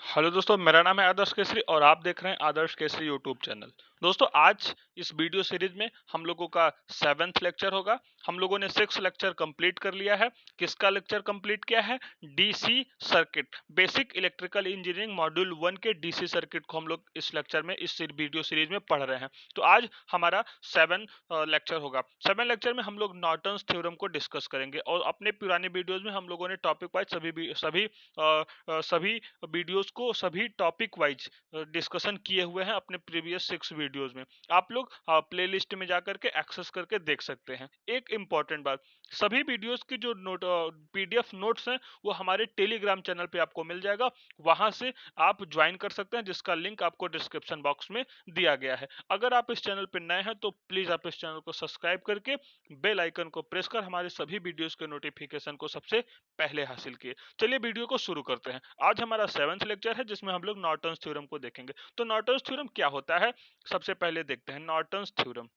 Hello दोस्तों, मेरा नाम है आदर्श केसरी और आप देख रहे हैं आदर्श केसरी यूट्यूब चैनल। दोस्तों, आज इस वीडियो सीरीज में हम लोगों का 7th लेक्चर होगा। हम लोगों ने 6 लेक्चर कंप्लीट कर लिया है। किसका लेक्चर कंप्लीट किया है? DC circuit, basic electrical engineering module 1 के डीसी सर्किट को हम लोग इस लेक्चर में, इस वीडियो सीरीज में पढ़ रहे हैं। तो आज हमारा 7 लेक्चर होगा। 7 लेक्चर में हम लोग नॉर्टन्स थ्योरम को डिस्कस करेंगे और अपने पुराने वीडियोज में हम लोगों ने टॉपिक वाइज सभी वीडियोस को, सभी टॉपिक वाइज डिस्कशन किए हुए हैं अपने प्रीवियस 6 वीडियोस में। आप लोग प्लेलिस्ट में जाकर के एक्सेस करके देख सकते हैं। एक इंपॉर्टेंट बात, सभी वीडियोस की जो पीडीएफ नोट्स हैं वो हमारे टेलीग्राम चैनल पे आपको मिल जाएगा। वहां से आप ज्वाइन कर सकते हैं, जिसका लिंक आपको डिस्क्रिप्शन बॉक्स में दिया गया है। अगर आप इस चैनल पर नए हैं तो प्लीज आप इस चैनल को सब्सक्राइब करके बेल आइकन को प्रेस कर हमारे सभी वीडियोस के नोटिफिकेशन को सबसे पहले हासिल किए। चलिए वीडियो को शुरू करते हैं। आज हमारा 7th लेक्चर है जिसमें हम लोग नॉर्टन्स थ्योरम को देखेंगे। तो नॉर्टन्स थ्योरम क्या होता है, सबसे पहले देखते हैं नॉर्टन्स थ्योरम।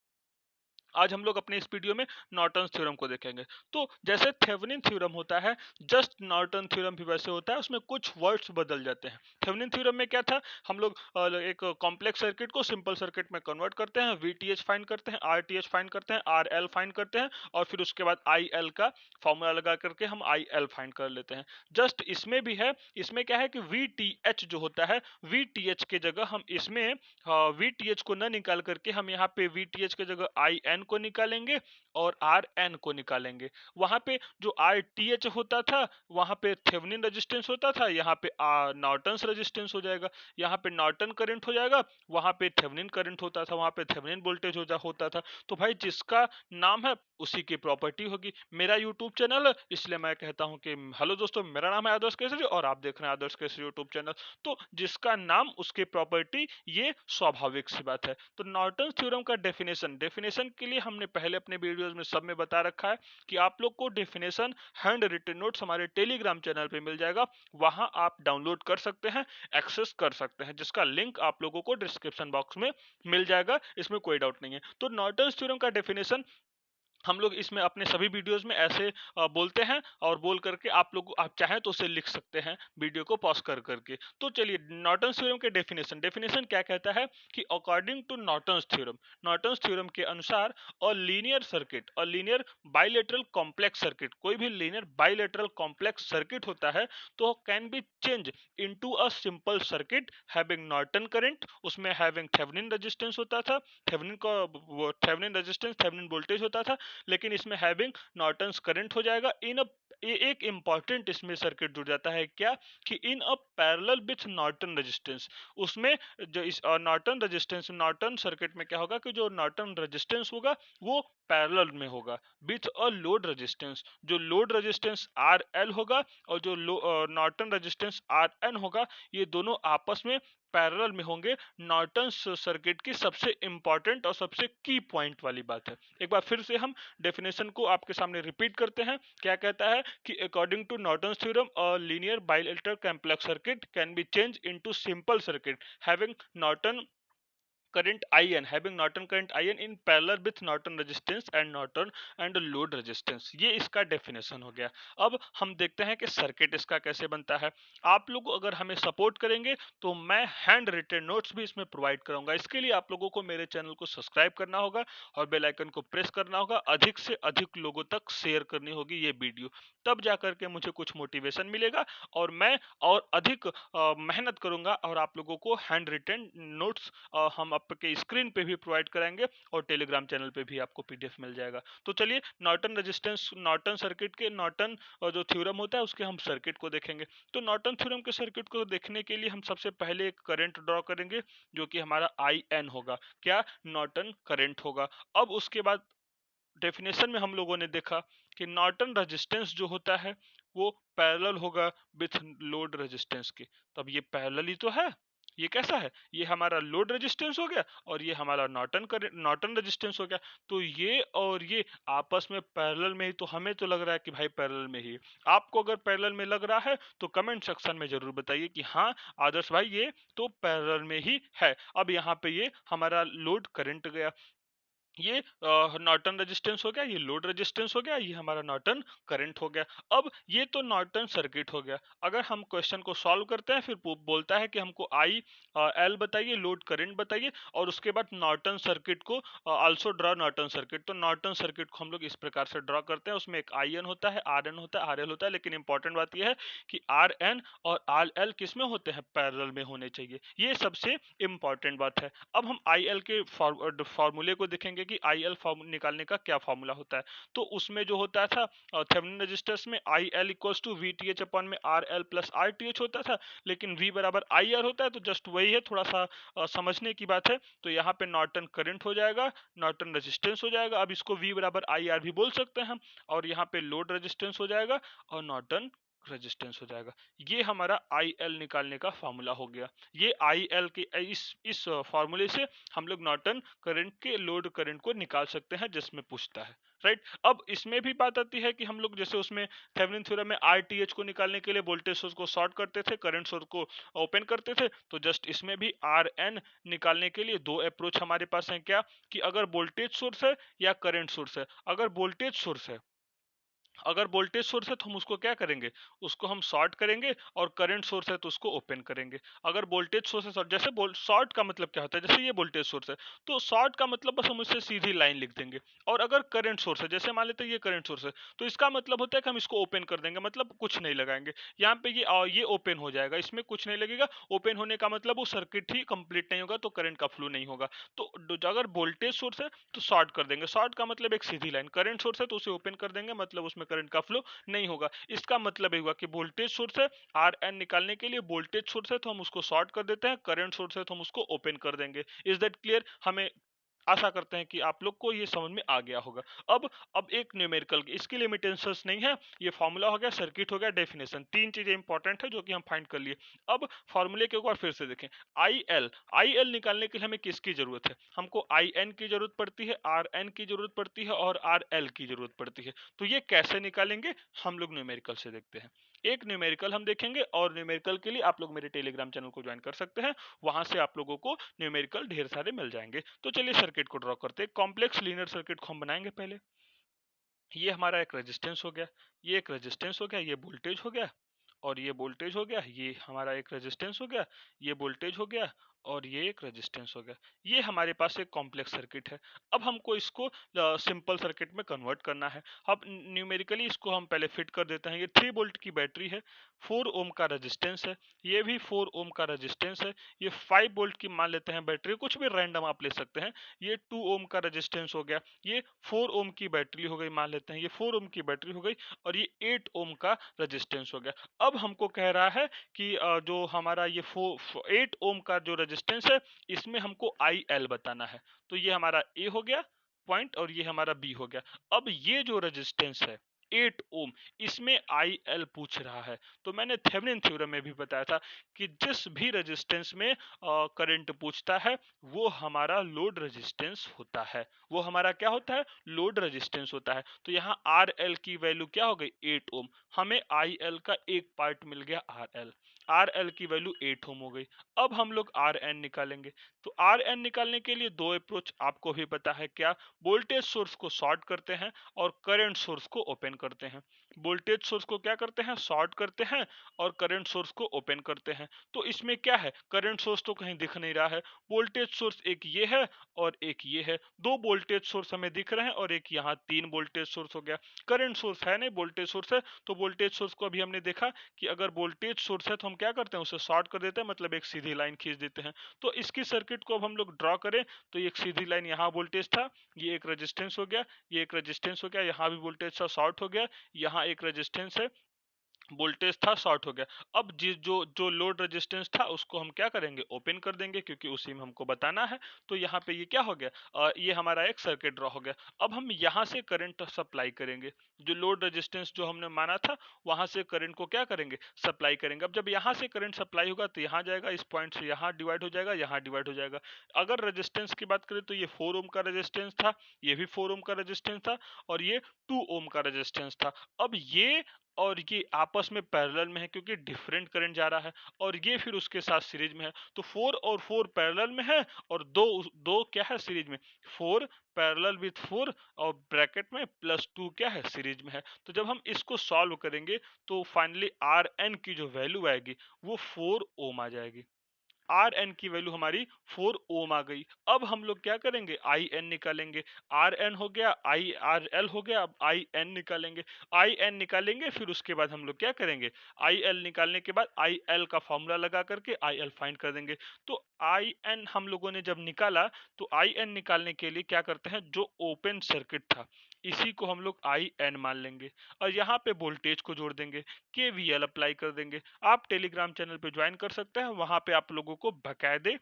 आज हम लोग अपने इस वीडियो में नॉर्टन्स थ्योरम को देखेंगे। तो जैसे थेवेनिन थ्योरम होता है, जस्ट नॉर्टन थ्योरम भी वैसे होता है, उसमें कुछ वर्ड्स बदल जाते हैं। थेवेनिन थ्योरम में क्या था, हम लोग एक कॉम्प्लेक्स सर्किट को सिंपल सर्किट में कन्वर्ट करते हैं, वीटीएच फाइंड करते हैं, आरटीएच फाइंड करते हैं, आरएल फाइंड करते हैं और फिर उसके बाद आईएल का फॉर्मूला लगा करके हम आईएल फाइंड कर लेते हैं। जस्ट इसमें भी है, इसमें क्या है कि वीटीएच जो होता है, वीटीएच के जगह हम इसमें वीटीएच को न निकाल करके हम यहाँ पे वीटीएच के जगह आई एन को निकालेंगे और आर एन को निकालेंगे। वहां पे जो आर टी एच होता था वहां पे थेवेनिन रेजिस्टेंस होता था, यहाँ पे नॉर्टन्स रेजिस्टेंस हो जाएगा। यहाँ पे नॉर्टन करंट हो जाएगा, वहां पे थेवेनिन करंट होता था, वहां पे थेवेनिन वोल्टेज होता था। तो भाई जिसका नाम है उसी की प्रॉपर्टी होगी। मेरा यूट्यूब चैनल है, इसलिए मैं कहता हूँ कि हेलो दोस्तों, मेरा नाम है आदर्श केसरी और आप देख रहे हैं आदर्श केसरी यूट्यूब चैनल। तो जिसका नाम उसकी प्रॉपर्टी, ये स्वाभाविक सी बात है। तो नॉर्टन थ्योरम का डेफिनेशन के लिए हमने पहले अपने वीडियोस में सब में बता रखा है कि आप लोग को डेफिनेशन हैंड रिटन नोट्स हमारे टेलीग्राम चैनल पे मिल जाएगा। वहां आप डाउनलोड कर सकते हैं, एक्सेस कर सकते हैं, जिसका लिंक आप लोगों को डिस्क्रिप्शन बॉक्स में मिल जाएगा। इसमें कोई डाउट नहीं है। तो नॉर्टन थ्योरम का डेफिनेशन हम लोग इसमें अपने सभी वीडियोस में ऐसे बोलते हैं और बोल करके आप चाहें तो उसे लिख सकते हैं वीडियो को पॉज कर करके। तो चलिए, नॉर्टन्स थ्योरम के डेफिनेशन क्या कहता है कि अकॉर्डिंग टू नॉर्टन्स थ्योरम के अनुसार और लीनियर बाइलेटरल कॉम्प्लेक्स सर्किट, कोई भी लीनियर बाइलेटरल कॉम्प्लेक्स सर्किट होता है तो can be change into a simple circuit having Norton current, उसमें हैविंग थेवेनिन रेजिस्टेंस होता था, थेवेनिन रेजिस्टेंस, थेवेनिन वोल्टेज होता था, लेकिन इसमें हैविंग नॉर्टन्स करंट हो जाएगा। एक इंपॉर्टेंट इसमें सर्किट जुड़ जाता है, क्या कि in a parallel with Norton resistance. उसमें जो इस नॉर्टन सर्किट में क्या होगा कि जो नॉर्टन रेजिस्टेंस होगा वो पैरेलल में होगा विथ अ लोड रेजिस्टेंस। जो लोड रेजिस्टेंस आर एल होगा और जो नॉर्टन रेजिस्टेंस आर एन होगा, ये दोनों आपस में पैरेलल में होंगे। नॉर्टन सर्किट की सबसे इंपॉर्टेंट और सबसे की पॉइंट वाली बात है। एक बार फिर से हम डेफिनेशन को आपके सामने रिपीट करते हैं। क्या कहता है कि according to Norton's theorem a linear bilateral complex circuit can be change into simple circuit having Norton current IN having Norton current IN in parallel with Norton resistance and load resistance। ये इसका definition हो गया। अब हम देखते हैं कि circuit इसका कैसे बनता है। आप लोग अगर हमें सपोर्ट करेंगे तो मैं हैंड रिटन नोट्स भी इसमें प्रोवाइड करूंगा। इसके लिए आप लोगों को मेरे चैनल को सब्सक्राइब करना होगा और बेल आइकन को प्रेस करना होगा, अधिक से अधिक लोगों तक शेयर करनी होगी ये वीडियो, तब जाकर के मुझे कुछ मोटिवेशन मिलेगा और मैं और अधिक मेहनत करूंगा और आप लोगों को हैंड रिटन नोट्स हम आपके स्क्रीन पे भी प्रोवाइड कराएंगे और टेलीग्राम चैनल पे भी आपको पीडीएफ मिल जाएगा। तो चलिए, नॉर्टन सर्किट के नॉर्टन जो थ्योरम होता है उसके हम सर्किट को देखेंगे। तो नॉर्टन थ्योरम के सर्किट को देखने के लिए हम सबसे पहले एक करंट ड्रॉ करेंगे जो कि हमारा आई एन होगा। क्या? नॉर्टन करंट होगा। अब उसके बाद डेफिनेशन में हम लोगों ने देखा कि नॉर्टन रेजिस्टेंस जो होता है वो पैरेलल होगा विथ लोड रेजिस्टेंस के। तब ये पैरेलल ही तो है। ये कैसा है? ये हमारा लोड रेजिस्टेंस हो गया और ये हमारा नॉर्टन रेजिस्टेंस हो गया। तो ये और ये आपस में पैरेलल में ही, तो हमें तो लग रहा है कि भाई पैरेलल में ही है। आपको अगर पैरेलल में लग रहा है तो कमेंट सेक्शन में जरूर बताइए कि हाँ आदर्श भाई ये तो पैरेलल में ही है। अब यहाँ पे ये हमारा लोड करंट गया। ये नॉर्टन रेजिस्टेंस हो गया, ये लोड रेजिस्टेंस हो गया, ये हमारा नॉर्टन करंट हो गया। अब ये तो नॉर्टन सर्किट हो गया। अगर हम क्वेश्चन को सॉल्व करते हैं, फिर बोलता है कि हमको आई एल बताइए, लोड करंट बताइए, और उसके बाद नॉर्टन सर्किट को आल्सो ड्रॉ नॉर्टन सर्किट। तो नॉर्टन सर्किट को हम लोग इस प्रकार से ड्रॉ करते हैं। उसमें एक आई एन होता है, आर एन होता है, आर एल होता है, लेकिन इंपॉर्टेंट बात यह है कि आर एन और आर एल किस में होते हैं, पैरेलल में होने चाहिए। ये सबसे इंपॉर्टेंट बात है। अब हम आई एल के फॉर्मूले को देखेंगे कि आई एल निकालने का क्या फॉर्मूला होता है। तो उसमें जो होता था थेवेनिन रेजिस्टेंस में I L equals to V T H upon में R L plus R T H होता था, लेकिन V बराबर आई आर होता है, तो जस्ट वही है, थोड़ा सा समझने की बात है। तो यहाँ पे नॉर्टन करंट हो जाएगा, नॉर्टन रेजिस्टेंस हो जाएगा। अब इसको V बराबर आई आर भी बोल सकते हैं हम, और यहाँ पे लोड रेजिस्टेंस हो जाएगा और नॉर्टन रेजिस्टेंस हो जाएगा। ये हमारा आई एल निकालने का फॉर्मूला हो गया। ये आई एल के इस फॉर्मूले से हम लोग नॉर्टन करंट के लोड करंट को निकाल सकते हैं, जिसमें पूछता है, राइट। अब इसमें भी बात आती है कि हम लोग जैसे उसमें थेवेनिन थ्योरम में आरटीएच को निकालने के लिए वोल्टेज सोर्स को शॉर्ट करते थे, करंट सोर्स को ओपन करते थे। तो जस्ट इसमें भी आर एन निकालने के लिए दो अप्रोच हमारे पास है, क्या कि अगर वोल्टेज सोर्स है या करंट सोर्स है। अगर वोल्टेज सोर्स है तो हम उसको क्या करेंगे, उसको हम शॉर्ट करेंगे, और करंट सोर्स है तो उसको ओपन करेंगे। अगर वोल्टेज सोर्स है जैसे शॉर्ट का मतलब क्या होता है, जैसे ये वोल्टेज सोर्स है तो शॉर्ट का मतलब बस हम उससे सीधी लाइन लिख देंगे। और अगर करंट सोर्स है, जैसे मान लेते हैं ये करंट सोर्स है, तो इसका मतलब होता है कि हम इसको ओपन कर देंगे, मतलब कुछ नहीं लगाएंगे। यहाँ पे ये ओपन हो जाएगा, इसमें कुछ नहीं लगेगा। ओपन होने का मतलब वो सर्किट ही कंप्लीट नहीं होगा, तो करंट का फ्लो नहीं होगा। तो अगर वोल्टेज सोर्स है तो शॉर्ट कर देंगे, शॉर्ट का मतलब एक सीधी लाइन। करंट सोर्स है तो उसे ओपन कर देंगे, मतलब उसमें करंट का फ्लो नहीं होगा। इसका मतलब ये हुआ कि वोल्टेज सोर्स है, आर एन निकालने के लिए वोल्टेज सोर्स है तो हम उसको शॉर्ट कर देते हैं, करंट सोर्स है तो हम उसको ओपन कर देंगे। Is that clear? हमें आशा करते हैं कि आप लोग को ये समझ में आ गया होगा। अब एक न्यूमेरिकल, इसकी लिमिटेशंस नहीं है। ये फॉर्मूला हो गया, सर्किट हो गया, डेफिनेशन, तीन चीजें इंपॉर्टेंट है जो कि हम फाइंड कर लिए। अब फॉर्मूले के एक बार फिर से देखें। आई एल निकालने के लिए हमें किसकी जरूरत है, हमको आई एन की जरूरत पड़ती है, आर एन की जरूरत पड़ती है, और आर एल की जरूरत पड़ती है। तो ये कैसे निकालेंगे, हम लोग न्यूमेरिकल से देखते हैं। एक न्यूमेरिकल हम देखेंगे, और न्यूमेरिकल के लिए आप लोग मेरे टेलीग्राम चैनल को ज्वाइन कर सकते हैं। वहां से आप लोगों को न्यूमेरिकल ढेर सारे मिल जाएंगे। तो चलिए सर्किट को ड्रॉ करते हैं। कॉम्प्लेक्स लीनियर सर्किट को हम बनाएंगे पहले। ये हमारा एक रेजिस्टेंस हो गया, ये एक रेजिस्टेंस हो गया, ये वोल्टेज हो गया, और ये वोल्टेज हो गया, ये हमारा एक रेजिस्टेंस हो गया, ये वोल्टेज हो गया, और ये एक रेजिस्टेंस हो गया। ये हमारे पास एक कॉम्प्लेक्स सर्किट है। अब हमको इसको सिंपल सर्किट में कन्वर्ट करना है। अब न्यूमेरिकली इसको हम पहले फिट कर देते हैं। ये 3 वोल्ट की बैटरी है, 4 ओम का रेजिस्टेंस है, ये भी 4 ओम का रेजिस्टेंस है, ये 5 वोल्ट की मान लेते हैं बैटरी, कुछ भी रैंडम आप ले सकते हैं। ये 2 ओम का रेजिस्टेंस हो गया, ये 4 ओम की बैटरी हो गई, मान लेते हैं ये 4 ओम की बैटरी हो गई, और ये 8 ओम का रेजिस्टेंस हो गया। अब हमको कह रहा है कि जो हमारा ये 8 ओम का जो रेजिस्टेंस है, इसमें हमको आई एल बताना है। तो ये हमारा ए हो गया पॉइंट, और ये हमारा बी हो गया। अब ये जो रेजिस्टेंस है 8 ओम, इसमें आई एल पूछ रहा है। तो मैंने थेवेनिन थ्योरम में भी बताया था कि जिस भी रेजिस्टेंस में करंट पूछता है, वो हमारा लोड रेजिस्टेंस होता है। वो हमारा क्या होता है, लोड रेजिस्टेंस होता है। तो यहाँ आर एल की वैल्यू क्या हो गई, 8 ओम। हमें आई एल का एक पार्ट मिल गया, आर एल की वैल्यू 8 ओम हो गई। अब हम लोग आर एन निकालेंगे। तो आर एन निकालने के लिए दो अप्रोच आपको भी पता है, क्या, वोल्टेज सोर्स को शॉर्ट करते हैं और करंट सोर्स को ओपन करते हैं। वोल्टेज सोर्स को क्या करते हैं, शॉर्ट करते हैं, और करंट सोर्स को ओपन करते हैं। तो इसमें क्या है, करंट सोर्स तो कहीं दिख नहीं रहा है। वोल्टेज सोर्स एक ये है और एक ये है, दो वोल्टेज सोर्स हमें दिख रहे हैं, और एक यहाँ 3 वोल्टेज सोर्स हो गया। करंट सोर्स है नहीं, वोल्टेज सोर्स है। तो वोल्टेज सोर्स को अभी हमने देखा कि अगर वोल्टेज सोर्स है तो हम क्या करते हैं, उसे शॉर्ट कर देते हैं, मतलब एक सीधी लाइन खींच देते हैं। तो इसकी सर्किट को अब हम लोग ड्रॉ करें, तो एक सीधी लाइन, यहाँ वोल्टेज था, ये एक रेजिस्टेंस हो गया, ये एक रेजिस्टेंस हो गया, यहाँ भी वोल्टेज था, शॉर्ट हो गया, यहाँ एक रेजिस्टेंस है, वोल्टेज था, शॉर्ट हो गया। अब जिस जो जो लोड रेजिस्टेंस था उसको हम क्या करेंगे, ओपन कर देंगे, क्योंकि उसी में हमको बताना है। तो यहाँ पे ये क्या हो गया, ये हमारा एक सर्किट ड्रॉ हो गया। अब हम यहाँ से करंट सप्लाई करेंगे, जो लोड रेजिस्टेंस जो हमने माना था, वहां से करंट को क्या करेंगे, सप्लाई करेंगे। अब जब यहाँ से करंट सप्लाई होगा तो यहाँ जाएगा, इस पॉइंट से यहाँ डिवाइड हो जाएगा, यहाँ डिवाइड हो जाएगा। अगर रेजिस्टेंस की बात करें तो ये 4 ओम का रेजिस्टेंस था, ये भी 4 ओम का रेजिस्टेंस था, और ये 2 ओम का रेजिस्टेंस था। अब ये और ये आपस में पैरेलल में है क्योंकि डिफरेंट करंट जा रहा है, और ये फिर उसके साथ सीरीज में है। तो 4 और 4 पैरेलल में है, और दो दो क्या है सीरीज में, 4 पैरेलल विथ 4, और ब्रैकेट में +2 क्या है सीरीज में है। तो जब हम इसको सॉल्व करेंगे तो फाइनली आर एन की जो वैल्यू आएगी वो 4 ओम आ जाएगी। आर एन की वैल्यू हमारी 4 ओम आ गई। अब हम लोग क्या करेंगे, आई एन निकालेंगे। आर एन हो गया, आई आर एल हो गया, अब आई एन निकालेंगे। आई एन निकालेंगे, फिर उसके बाद हम लोग क्या करेंगे, आई एल निकालने के बाद आई एल का फॉर्मूला लगा करके आई एल फाइंड कर देंगे। तो आई एन हम लोगों ने जब निकाला, तो आई एन निकालने के लिए क्या करते हैं, जो ओपन सर्किट था इसी को हम लोग आई एन मान लेंगे, और यहाँ पे वोल्टेज को जोड़ देंगे, केवीएल अप्लाई कर देंगे। आप टेलीग्राम चैनल पे ज्वाइन कर सकते हैं, वहां पे आप लोगों को बकायदे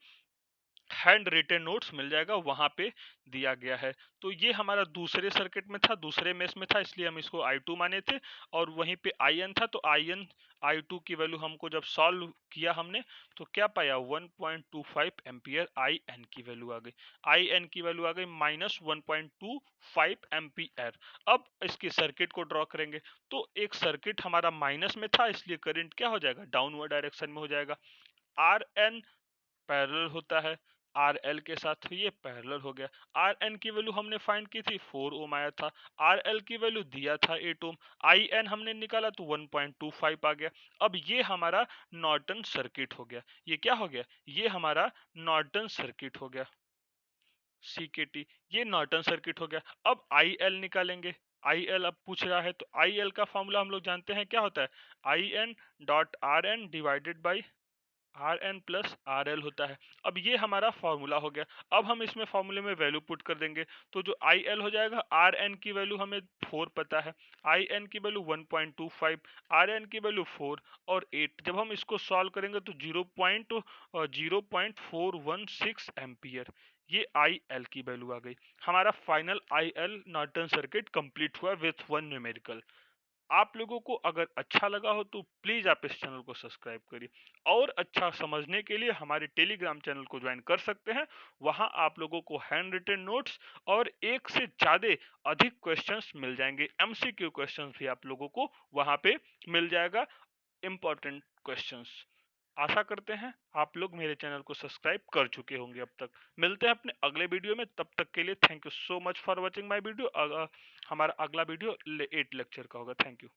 हैंड रिटेन नोट्स मिल जाएगा, वहां पे दिया गया है। तो ये हमारा दूसरे सर्किट में था, दूसरे मेष में था, इसलिए हम इसको I2 माने थे, और वहीं पे IN था, तो IN I2 की वैल्यू हमको जब सॉल्व किया हमने, तो क्या पाया, 1.25 एम्पियर IN की वैल्यू आ गई। IN की वैल्यू आ गई -1.25 एम्पियर। अब इसके सर्किट को ड्रॉ करेंगे, तो एक सर्किट हमारा माइनस में था, इसलिए करंट क्या हो जाएगा, डाउनवर्ड डायरेक्शन में हो जाएगा। आर एन पैरेलल होता है आर एल के साथ, तो ये पैरेलल हो गया। आर एन की वैल्यू हमने फाइंड की थी, 4 ओम आया था। आर एल की वैल्यू दिया था 8 ओम। आई एन हमने निकाला तो 1.25 आ गया। अब ये हमारा नॉर्टन सर्किट हो गया। ये क्या हो गया, ये हमारा नॉर्टन सर्किट हो गया, CKT। ये नॉर्टन सर्किट हो गया। अब आई एल निकालेंगे। आई एल अब पूछ रहा है, तो आई एल का फॉर्मूला हम लोग जानते हैं क्या होता है, I N dot R N divided by R N plus R L होता है। अब ये हमारा फॉर्मूला हो गया। अब हम इसमें फॉर्मूले में वैल्यू पुट कर देंगे, तो जो आई एल हो जाएगा, आर एन की वैल्यू हमें 4 पता है, आई एन की वैल्यू 1.25, आर एन की वैल्यू 4 और 8। जब हम इसको सॉल्व करेंगे तो 0.0416 एम्पियर, ये आई एल की वैल्यू आ गई। हमारा final I L Norton circuit complete हुआ विथ वन न्यूमेरिकल। आप लोगों को अगर अच्छा लगा हो तो प्लीज आप इस चैनल को सब्सक्राइब करिए, और अच्छा समझने के लिए हमारे टेलीग्राम चैनल को ज्वाइन कर सकते हैं। वहां आप लोगों को हैंड रिटन नोट्स और एक से ज्यादा अधिक क्वेश्चंस मिल जाएंगे, MCQ क्वेश्चंस भी आप लोगों को वहां पे मिल जाएगा, इंपॉर्टेंट क्वेश्चंस। आशा करते हैं आप लोग मेरे चैनल को सब्सक्राइब कर चुके होंगे अब तक। मिलते हैं अपने अगले वीडियो में, तब तक के लिए thank you so much for watching my video. हमारा अगला वीडियो 8 लेक्चर का होगा। Thank you.